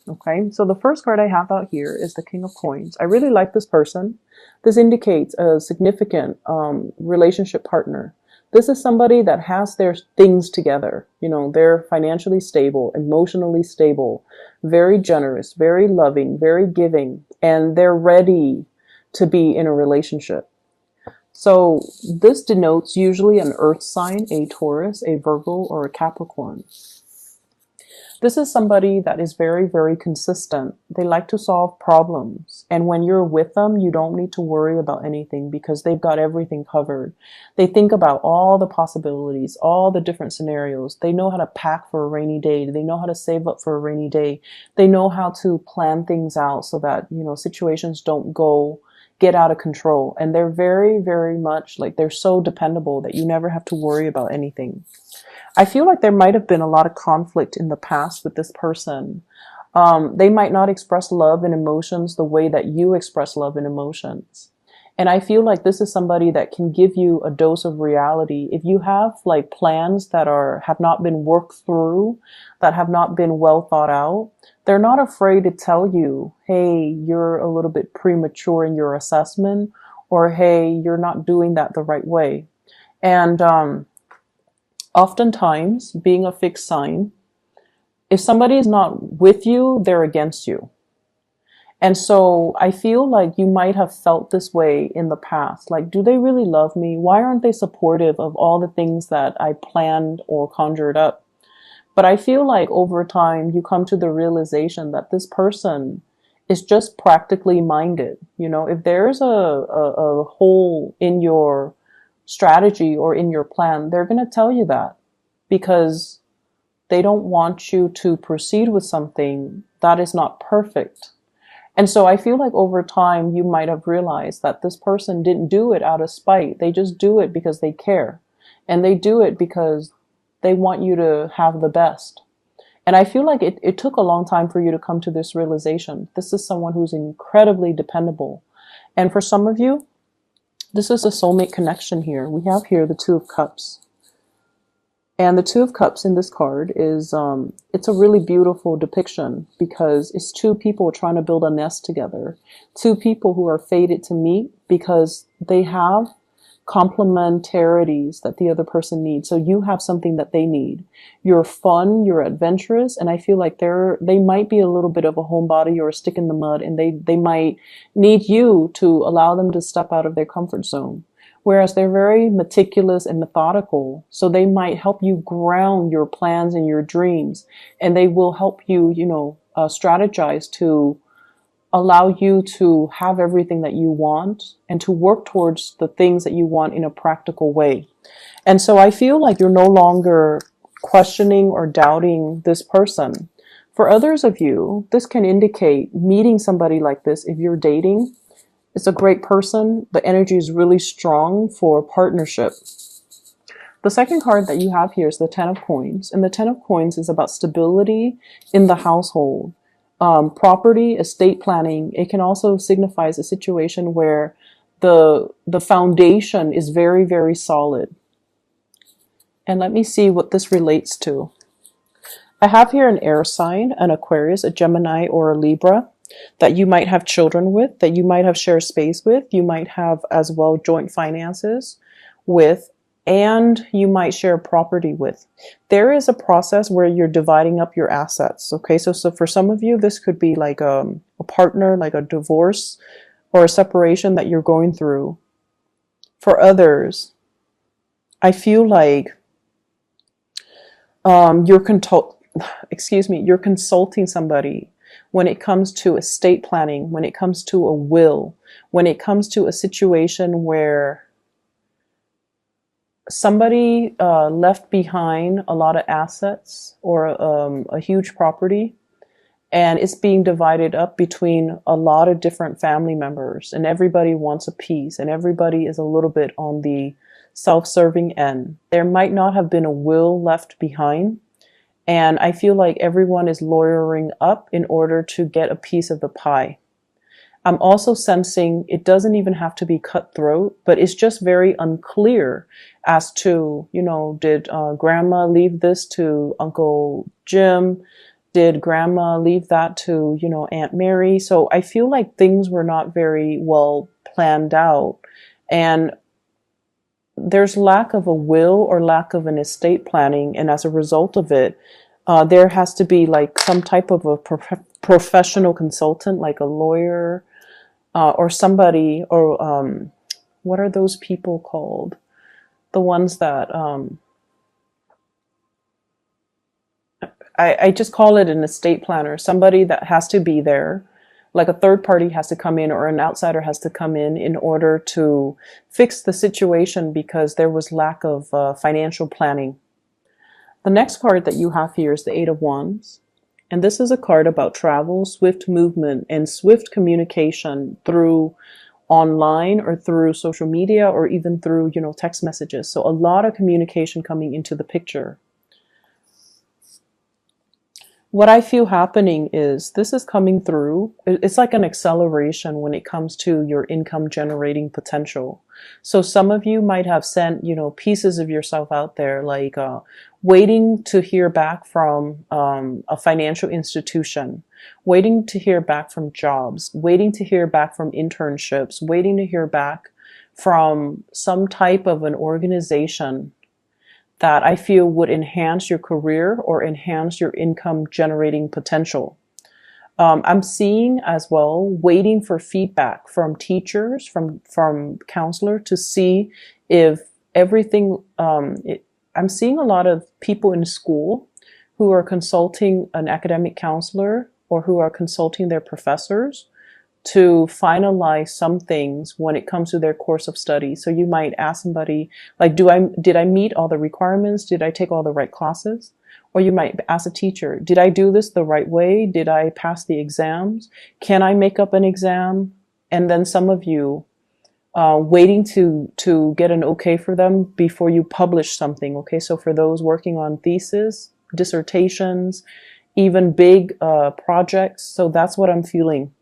Okay, so the first card I have out here is the King of Coins. I really like this person. This indicates a significant relationship partner. This is somebody that has their things together. You know, they're financially stable, emotionally stable, very generous, very loving, very giving, and they're ready to be in a relationship. So this denotes usually an earth sign, a Taurus, a Virgo, or a Capricorn. This is somebody that is very, very consistent. They like to solve problems. And when you're with them, you don't need to worry about anything because they've got everything covered. They think about all the possibilities, all the different scenarios. They know how to pack for a rainy day. They know how to save up for a rainy day. They know how to plan things out so that, you know, situations don't get out of control. And they're very, very much like they're so dependable that you never have to worry about anything. I feel like there might have been a lot of conflict in the past with this person. They might not express love and emotions the way that you express love and emotions. And I feel like this is somebody that can give you a dose of reality. If you have like plans that have not been worked through, that have not been well thought out, they're not afraid to tell you, hey, you're a little bit premature in your assessment, or hey, you're not doing that the right way. And oftentimes, being a fixed sign, if somebody is not with you, they're against you. And so I feel like you might have felt this way in the past. Like, do they really love me? Why aren't they supportive of all the things that I planned or conjured up? But I feel like over time, you come to the realization that this person is just practically minded. You know, if there's a hole in your strategy or in your plan, they're going to tell you that because they don't want you to proceed with something that is not perfect. And so I feel like over time, you might have realized that this person didn't do it out of spite. They just do it because they care. And they do it because they want you to have the best. And I feel like it took a long time for you to come to this realization. This is someone who's incredibly dependable. And for some of you, this is a soulmate connection here. We have here the Two of Cups. And the Two of Cups in this card is, it's a really beautiful depiction because it's two people trying to build a nest together. Two people who are fated to meet because they have complementarities that the other person needs. So you have something that they need. You're fun, you're adventurous, and I feel like they might be a little bit of a homebody or a stick in the mud, and they might need you to allow them to step out of their comfort zone. Whereas they're very meticulous and methodical, so they might help you ground your plans and your dreams, and they will help you, strategize to allow you to have everything that you want and to work towards the things that you want in a practical way. And so I feel like you're no longer questioning or doubting this person. For others of you, this can indicate meeting somebody like this. If you're dating, it's a great person. The energy is really strong for partnership. The second card that you have here is the Ten of Coins. And the Ten of Coins is about stability in the household. Property, estate planning. It can also signify a situation where the foundation is very, very solid. And let me see what this relates to. I have here an air sign, an Aquarius, a Gemini, or a Libra that you might have children with, that you might have shared space with, you might have as well joint finances with, and you might share property with. There is a process where you're dividing up your assets. Okay, so for some of you, this could be like a partner, like a divorce or a separation that you're going through. For others, I feel like you're consulting somebody when it comes to estate planning, when it comes to a will, when it comes to a situation where somebody left behind a lot of assets or a huge property, and it's being divided up between a lot of different family members, and everybody wants a piece, and everybody is a little bit on the self-serving end. There might not have been a will left behind, and I feel like everyone is lawyering up in order to get a piece of the pie. I'm also sensing it doesn't even have to be cutthroat, but it's just very unclear as to, did grandma leave this to Uncle Jim? Did grandma leave that to, Aunt Mary? So I feel like things were not very well planned out. And there's lack of a will or lack of an estate planning. And as a result of it, there has to be like some type of a professional consultant, like a lawyer, or somebody, or what are those people called? The ones that I just call it an estate planner, somebody that has to be there, like a third party has to come in or an outsider has to come in order to fix the situation because there was lack of financial planning. The next card that you have here is the Eight of Wands. And this is a card about travel, swift movement, and swift communication through online or through social media or even through, text messages. So a lot of communication coming into the picture. What I feel happening is this is coming through. It's like an acceleration when it comes to your income generating potential. So some of you might have sent, pieces of yourself out there, like waiting to hear back from a financial institution, waiting to hear back from jobs, waiting to hear back from internships, waiting to hear back from some type of an organization that I feel would enhance your career or enhance your income generating potential. I'm seeing as well waiting for feedback from teachers, from counselor to see if everything. I'm seeing a lot of people in school who are consulting an academic counselor or who are consulting their professors to finalize some things when it comes to their course of study. So you might ask somebody, like, did I meet all the requirements? Did I take all the right classes? Or you might ask a teacher, did I do this the right way? Did I pass the exams? Can I make up an exam? And then some of you waiting to get an okay for them before you publish something. Okay, so for those working on thesis, dissertations, even big projects, so that's what I'm feeling.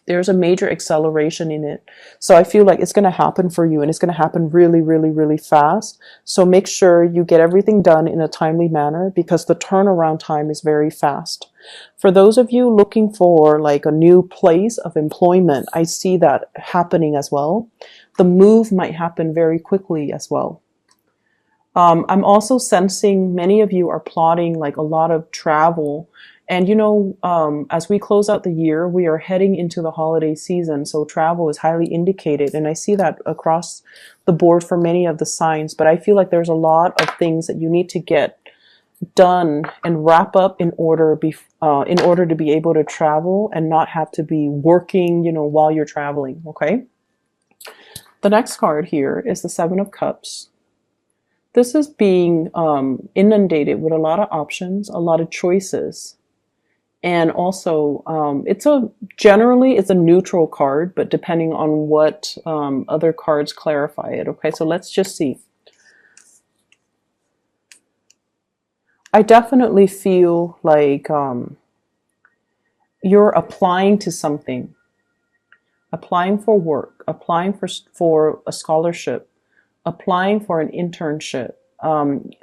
There's a major acceleration in it. So I feel like it's going to happen for you and it's going to happen really, really, really fast. So make sure you get everything done in a timely manner because the turnaround time is very fast. For those of you looking for like a new place of employment, I see that happening as well. The move might happen very quickly as well. I'm also sensing many of you are plotting like a lot of travel. And as we close out the year, we are heading into the holiday season. So travel is highly indicated. And I see that across the board for many of the signs. But I feel like there's a lot of things that you need to get done and wrap up in order to be able to travel and not have to be working, while you're traveling. Okay. The next card here is the Seven of Cups. This is being inundated with a lot of options, a lot of choices. And also, it's a neutral card, but depending on what other cards clarify it. Okay, so let's just see. I definitely feel like you're applying to something, applying for work, applying for a scholarship, applying for an internship.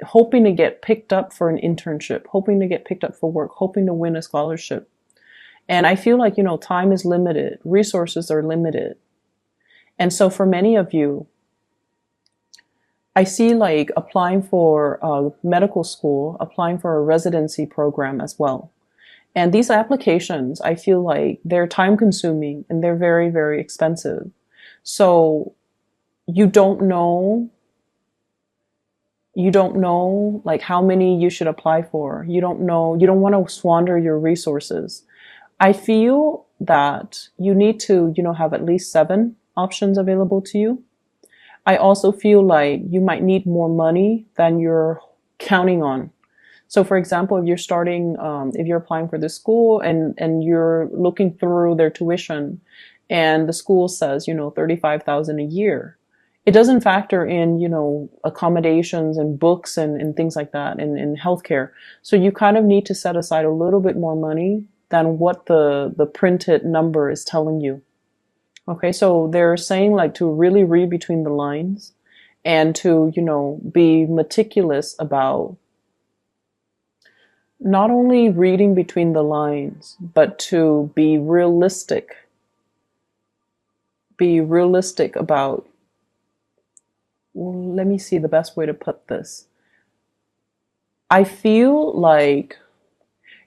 Hoping to get picked up for an internship, hoping to get picked up for work, hoping to win a scholarship. And I feel like, time is limited, resources are limited. And so for many of you, I see like applying for medical school, applying for a residency program as well. And these applications, I feel like they're time consuming and they're very, very expensive. So you don't know like how many you should apply for. You don't want to squander your resources. I feel that you need to, have at least 7 options available to you. I also feel like you might need more money than you're counting on. So for example, if you're applying for this school and you're looking through their tuition and the school says, $35,000 a year, it doesn't factor in, accommodations and books and things like that and healthcare. So you kind of need to set aside a little bit more money than what the printed number is telling you. Okay, so they're saying like to really read between the lines and to, be meticulous about not only reading between the lines, but to be realistic. Be realistic about, well, let me see the best way to put this. I feel like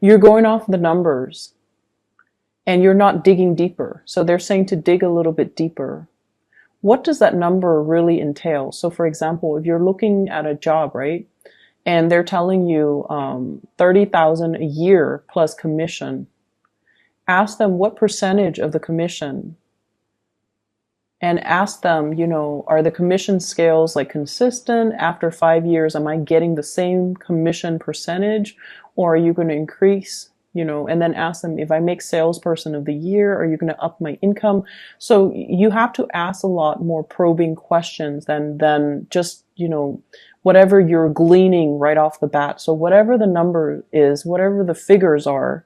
you're going off the numbers and you're not digging deeper. So they're saying to dig a little bit deeper. What does that number really entail? So for example, if you're looking at a job, right? And they're telling you 30,000 a year plus commission. Ask them what percentage of the commission, and ask them, are the commission scales like consistent? After 5 years, am I getting the same commission percentage, or are you going to increase? And then ask them, if I make salesperson of the year, are you going to up my income? So you have to ask a lot more probing questions than just, whatever you're gleaning right off the bat. So whatever the number is, whatever the figures are,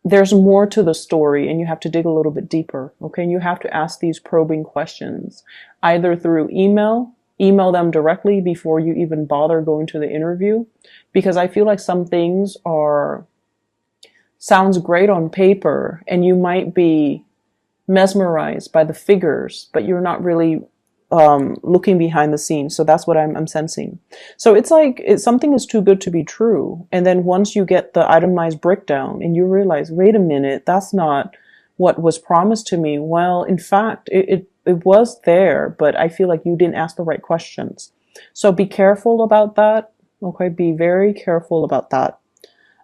there's more to the story, and you have to dig a little bit deeper. Okay. And you have to ask these probing questions either through email them directly before you even bother going to the interview, because I feel like some things sounds great on paper and you might be mesmerized by the figures, but you're not really looking behind the scenes. So that's what I'm sensing. So it's like something is too good to be true. And then once you get the itemized breakdown and you realize, wait a minute, that's not what was promised to me. Well, in fact, it was there, but I feel like you didn't ask the right questions. So be careful about that. Okay. Be very careful about that.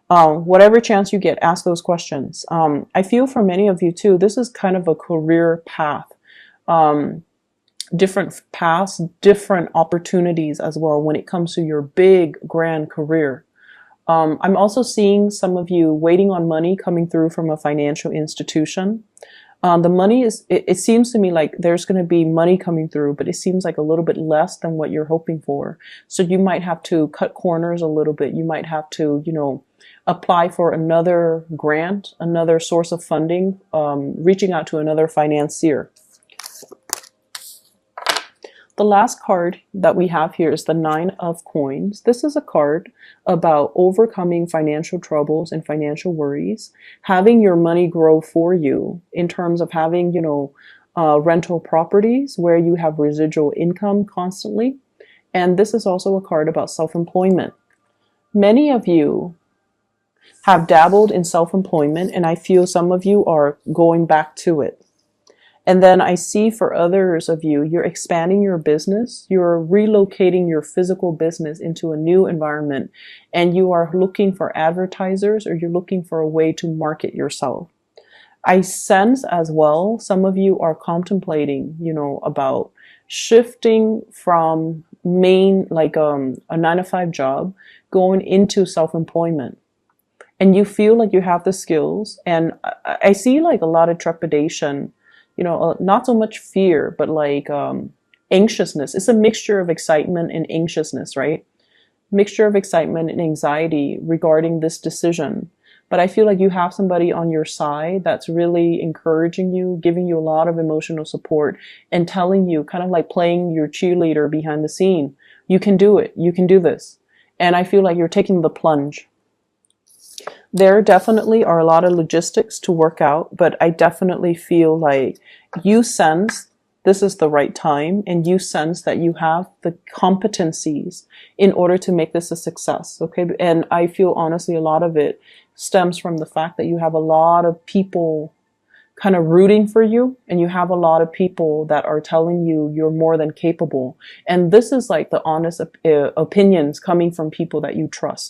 Whatever chance you get, ask those questions. I feel for many of you too, this is kind of a career path. Different paths, different opportunities as well when it comes to your big, grand career. I'm also seeing some of you waiting on money coming through from a financial institution. The money it seems to me like there's going to be money coming through, but it seems like a little bit less than what you're hoping for. So you might have to cut corners a little bit. You might have to, apply for another grant, another source of funding, reaching out to another financier. The last card that we have here is the 9 of Coins. This is a card about overcoming financial troubles and financial worries, having your money grow for you in terms of having, rental properties where you have residual income constantly. And this is also a card about self-employment. Many of you have dabbled in self-employment, and I feel some of you are going back to it. And then I see for others of you, you're expanding your business, you're relocating your physical business into a new environment, and you are looking for advertisers, or you're looking for a way to market yourself. I sense as well, some of you are contemplating, about shifting from a 9-to-5 job, going into self-employment. And you feel like you have the skills, and I see like a lot of trepidation, not so much fear, but like anxiousness. It's a mixture of excitement and anxiousness, right? Mixture of excitement and anxiety regarding this decision. But I feel like you have somebody on your side that's really encouraging you, giving you a lot of emotional support, and telling you, kind of like playing your cheerleader behind the scene, you can do it, you can do this. And I feel like you're taking the plunge. There definitely are a lot of logistics to work out, but I definitely feel like you sense this is the right time, and you sense that you have the competencies in order to make this a success. Okay. And I feel honestly, a lot of it stems from the fact that you have a lot of people kind of rooting for you, and you have a lot of people that are telling you you're more than capable. And this is like the honest opinions coming from people that you trust.